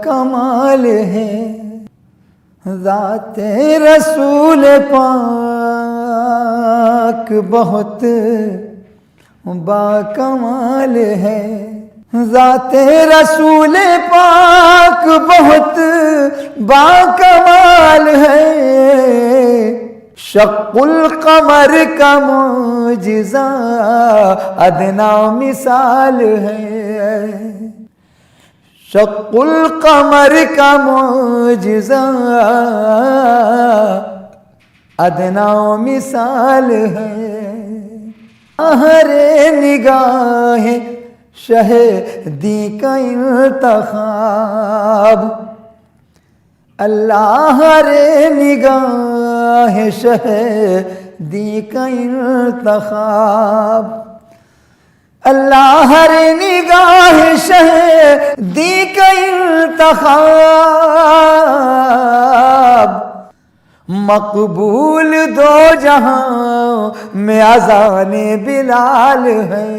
کمال ہے، ذات رسول پاک بہت با کمال ہے، ذات رسول پاک بہت با کمال ہے، شق القمر کا معجزہ ادنا مثال ہے، شق القمر کا معجزہ ادنا مثال ہے، ہر نگاہ شہدی کا انتخاب، اللہ ہر نگاہ شہدی کا انتخاب، اللہ ہر نگاہ شہدی کا انتخاب، مقبول دو جہاں میں اذان بلال ہے،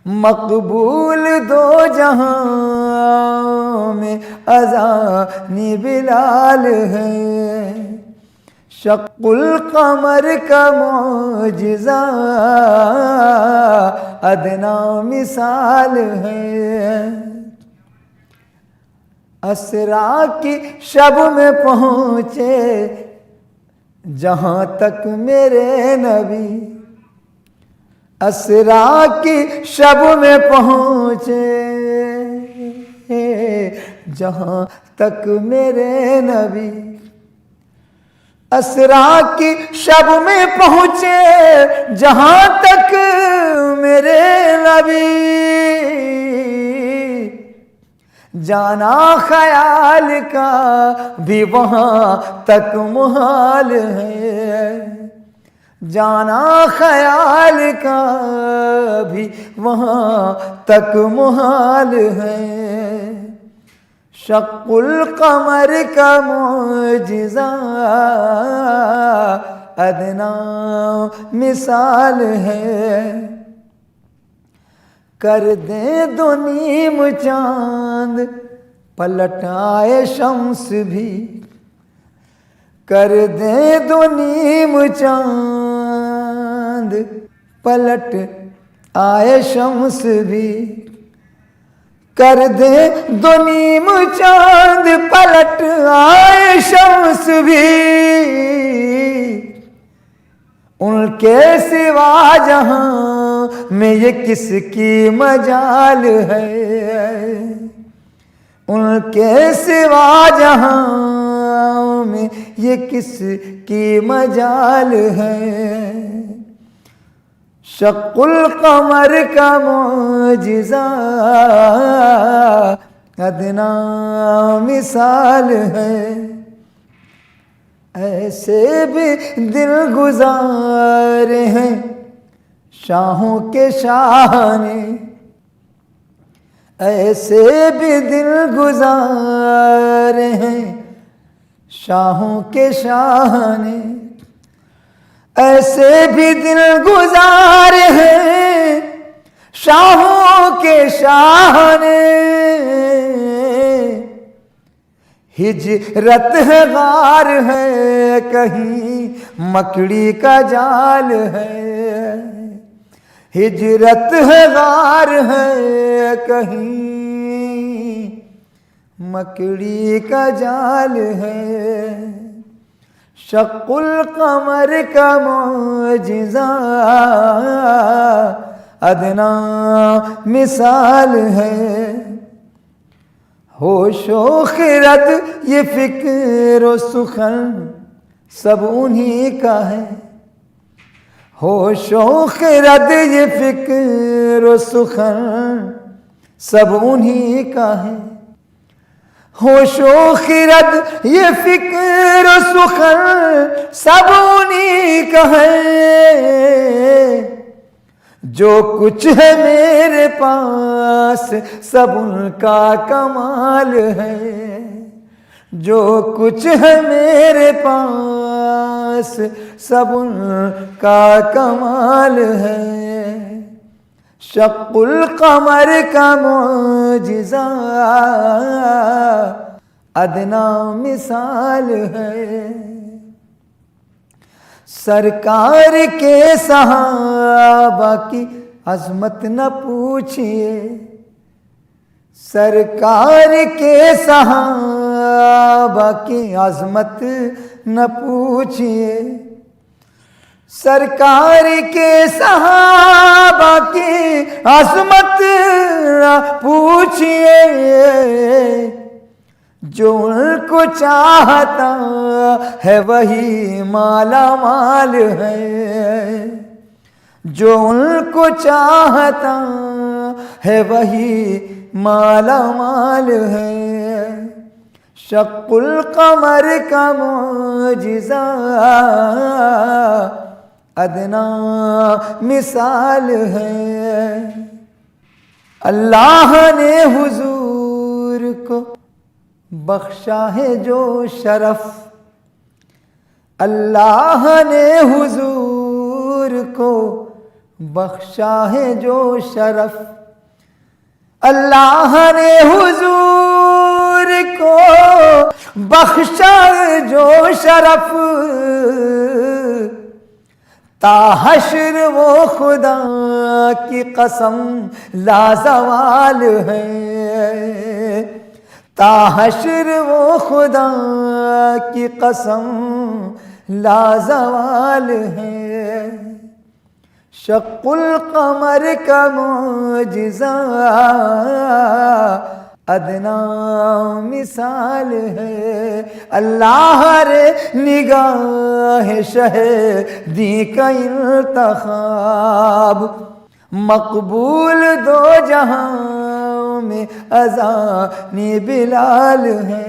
مقبول دو جہاں میں اذان بلال ہے، شق القمر کا معجزہ ادنا مثال ہے، اسرا کی شب میں پہنچے جہاں تک میرے نبی، اسرا کی شب میں پہنچے جہاں تک میرے نبی، اسرا کی شب میں پہنچے جہاں تک میرے نبی، جانا خیال کا بھی وہاں تک محال ہے، جانا خیال کا بھی وہاں تک محال ہے، شق القمر کا معجزہ ادنا مثال ہے، کر دیں دو نیم چاند پلٹ آئے شمس بھی، کر دیں دو نیم چاند پلٹ آئے شمس بھی، کر دیں دو نیم چاند پلٹ آئے شمس بھی، ان کے سوا جہاں میں یہ کس کی مجال ہے، ان کے سوا جہاں میں یہ کس کی مجال ہے، شق القمر کا معجزہ ادنا مثال ہے، ایسے بھی دل گزار ہیں شاہوں کے شاہ نے، ایسے بھی دل گزار ہیں شاہوں کے شاہ نے، ایسے بھی دل گزار ہیں شاہوں کے شاہ نے، ہجرت ہے غار ہے کہیں مکڑی کا جال ہے، ہجرت ہے غار ہے کہیں مکڑی کا جال ہے، شق القمر کا معجزہ ادنا مثال ہے، ہوش و خرد یہ فکر و سخن سب انہی کا ہے، ہوش و خرد یہ فکر و سخن سب انہی کا ہے، ہوش و خرد یہ فکر و سخن سب انہی کا ہے، جو کچھ ہے میرے پاس سب ان کا کمال ہے، جو کچھ ہے میرے پاس سب ان کا کمال ہے، شق القمر کا معجزہ ادنا مثال ہے۔ سرکار کے صحابہ کی عظمت نہ پوچھئے، سرکار کے صحابہ کی عظمت نہ پوچھئے، سرکار کے صحابہ کی عظمت نہ پوچھئے، جو ان کو چاہتا ہے وہی مالا مال ہے، جو ان کو چاہتا ہے وہی مالا مال ہے۔ شق القمر کا معجزہ ادنا مثال ہے۔ اللہ نے حضور کو بخشا ہے جو شرف، اللہ نے حضور کو بخشا ہے جو شرف، اللہ نے حضور کو بخشا ہے جو شرف، تا حشر وہ خدا کی قسم لازوال ہے، تا حشر وہ خدا کی قسم لازوال ہے۔ شق القمر کا معجزہ ادنا مثال ہے۔ اللہ رے نگاہ شہدی کا انتخاب، مقبول دو جہاں میں اذان بلال ہے۔